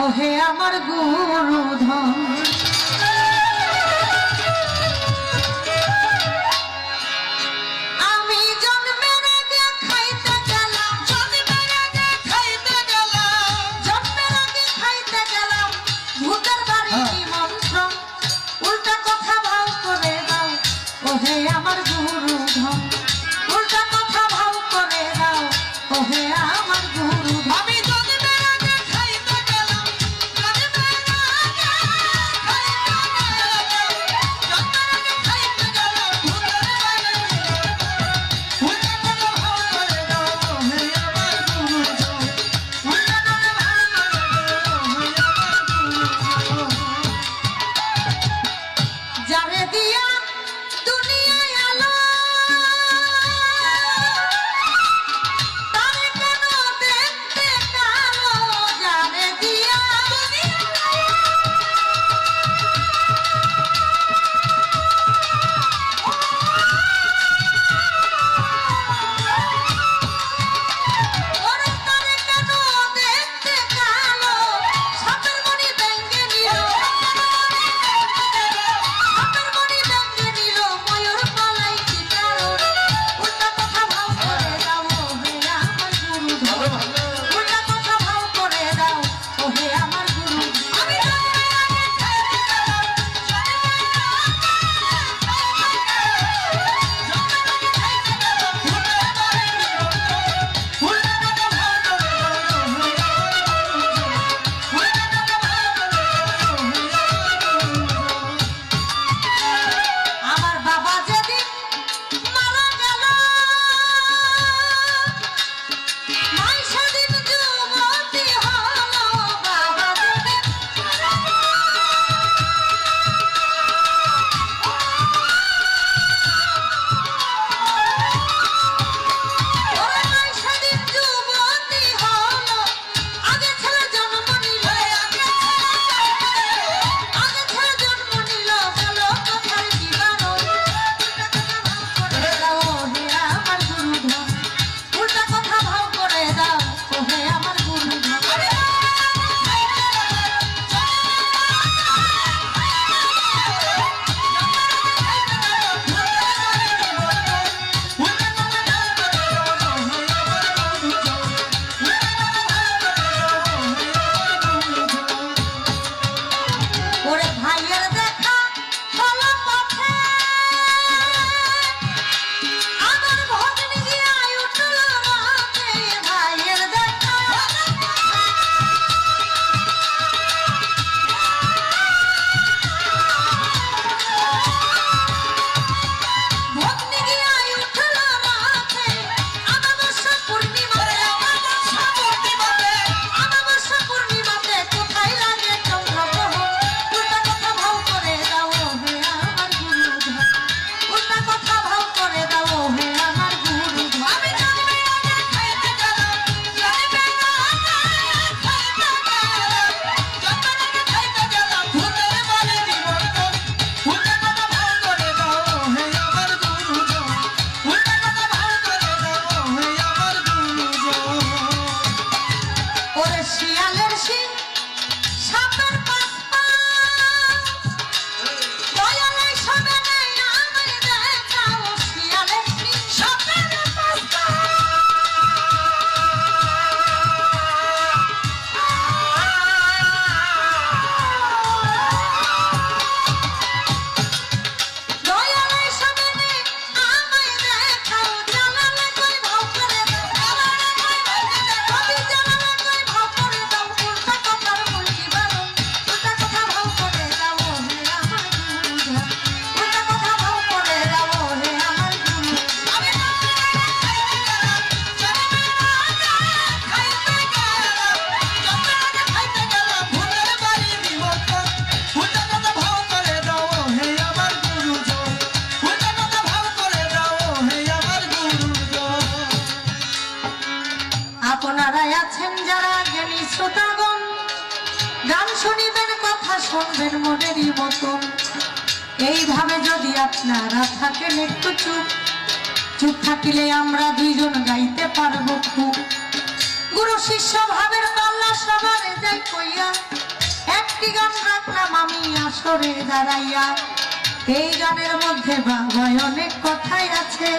ওহে আমার গুরুধন আমি জন্মের আগে খাইতে গেলাম ভূতের বাড়ি নিমন্ত্রণ উল্টা কথা ভাও করে দাও ওহে আমার গুরুধন উল্টা কথা ভাও করে দাও ওহে আমার গুরুধন আমি জন্মের আগে খাইতে গেলাম যারে দিয়া দুনিয়ায় আলো তারে কেন দেখতে কালো যারে দিয়া ওরে তারে কেন দেখতে কালো সাপের মনি ব্যাঙ্গে নিল ময়ূর পালাই কি কারণ উল্টা কথা ভাও করে দাও ওহে আমার গুরুধন উল্টা কথা ভাও করে দাও ওহে আমার গুরু আমি আমার বাবা যেদিন মারা গেল মাই সেদিন যুবতী হলো বাবা যেদিন ওরে মাই সেদিন যুবতী হলো আগে ছেলে জন্ম নিল আগে ছেলে জন্ম নিল গেল কোথায় জীবন করে দাও ওহে আমার গুরুধন উল্টা কথা ভাও করে দাও ওহে আমার গুরুধন ওরে ভাইয়ের দেখা হলো পথে আমার ভগ্নী গিয়া উঠল রাতে ভাইয়ের দেখা ভগ্নী গিয়া উঠল রাতে অমাবস্যা পূর্ণিমাতে অমাবস্যা পূর্ণিমাতে কোথায় লাগে চন্দ্রগ্রহণ উল্টা কথা ভাও করে দাও ওহে আমার গুরুধন উল্টা কথা ভাও করে দাও ওহে আমার গুরুধন আমি জন্মের আগে খাইতে গেলাম ভূতের বাড়ি নিমন্ত্রণ উল্টা কথা ভাও করে দাও ওহে আমার গুরুধন উল্টা কথা ভাও করে দাও ওহে আমার গুরুধন ওরে শিয়ালের শিং সাপের পাস্তা দয়ালে সবে নেই আমায় দেখাও শিয়ালের শিং সাপের পাস্তা দয়ালে সবে নেই আমায় দেখাও জানালে কই ভাও করে দাও কবি জানালে কই ভাও করে দাও উল্টা কথার উল্টি বারো উল্টা কথা ভাও করে দাও ওহে আমার গুরুধন উল্টা কথা ভাও করে দাও ওহে আমার গুরু আমি খাইতে গেলাম ভূতের বাড়ি নিমন্ত্রণ উল্টা কথা ভাও করে দাও ওহে আমার গুরুধন উল্টা কথা ভাও করে দাও ওহে আমার গুরুধন আপনারাই আছেন যারা জ্ঞানী শ্রোতাগণ গান শুনিবেন কথা শুনবেন মনেরই মতন এইভাবে যদি আপনারা থাকেন একটু চুপ চুপ থাকিলে আমরা দুইজন গাইতে পারবো খুব গুরু শিষ্য ভাবের পাল্লা সবারে যাই কইয়া একটি গান রাখলাম আমি আসরে দাঁড়াইয়া। এই গানের মধ্যে বাবায় অনেক কথাই আছে,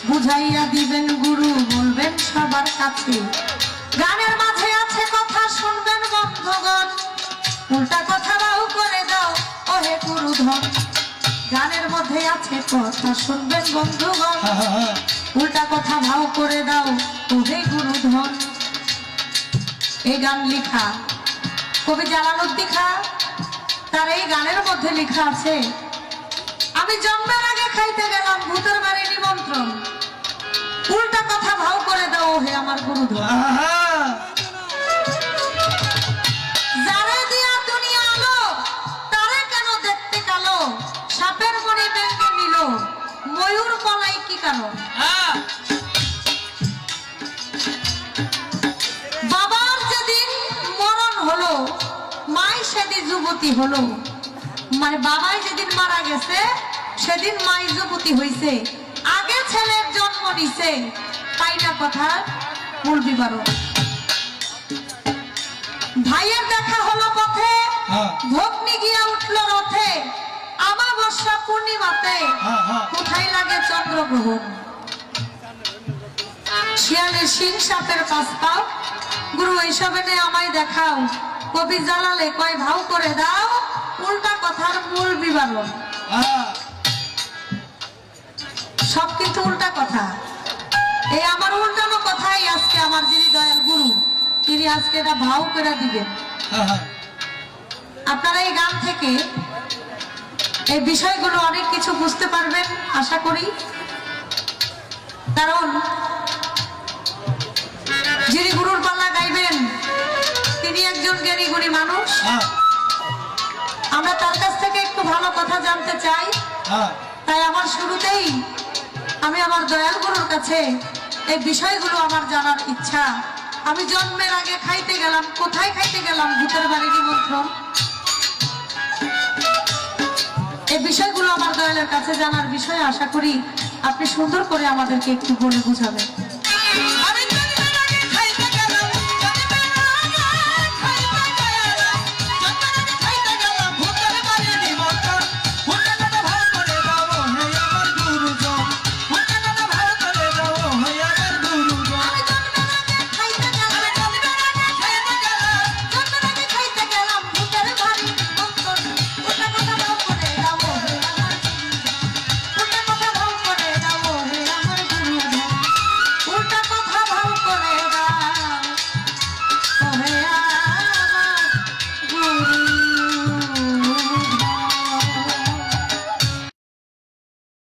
বুঝাইয়া দিবেন গুরু, বলবেন সবার কাছে। গানের মাঝে আছে কথা, শুনবেন বন্ধুগণ, উল্টা কথা বাহু করে দাও ওহে গুরুধন। গানের মধ্যে আছে কথা, শুনবেন বন্ধুগণ, উল্টা কথা ভাও করে দাও ওহে গুরুধন। এই গান লেখা কবি জালালউদ্দিন খাঁ, তার এই গানের মধ্যে লেখা আছে, আমি জন্মের আগে খাইতে গেলাম ভূতের বাড়ি নিমন্ত্রণ, উল্টা কথা ভাও করে দাও হে আমার গুরুধন। যারে দিয়া দুনিয়া আলো, তারে কেন দেখতে কালো, সাপের মনে ব্যাঙ্গে নিল, ময়ূর পলাই কি কারণ। বাবার যেদিন মরণ হলো, মাই সেদিন যুবতী হলো, মানে বাবাই যেদিন মারা গেছে সেদিন মাই যুবতী হইছে, আগে ছেলের জন্ম নিছে, তাই না কথা মূল বিবরণ। ভাইয়ের দেখা হলো পথে, ভগ্নি গিয়া উঠল রথে, আমাবস্যা পূর্ণিমাতে কোথায় লাগে চন্দ্রগ্রহণ। শিয়ালের সিং সাপের পাশ পাও, গুরু এইসবে নে আমায় দেখাও, কবি জালালে কয় ভাও করে দাও, উল্টা কথার মূল বিবরণ। সব কিন্তু উল্টা কথা। এই আমার উল্টানো কথাই আজকে আমার যিনি দয়াল গুরু, তিনি আজকে এটা ভাও করে দিবেন। আপনারা এই গান থেকে এই বিষয়গুলো অনেক কিছু বুঝতে পারবেন আশা করি, কারণ যিনি গুরুর পাল্লা গাইবেন তিনি একজন জ্ঞানী গুণী মানুষ। আমরা তার কাছ থেকে একটু ভালো কথা জানতে চাই, তাই আমার শুরুতেই আমি আমার দয়াল গুরুর কাছে এই বিষয়গুলো আমার জানার ইচ্ছা। আমি জন্মের আগে খাইতে গেলাম, কোথায় খাইতে গেলাম, ভূতের বাড়ি নিমন্ত্রণ, এই বিষয়গুলো আমার দয়ালের কাছে জানার বিষয়। আশা করি আপনি সুন্দর করে আমাদেরকে একটু বলে বুঝাবেন।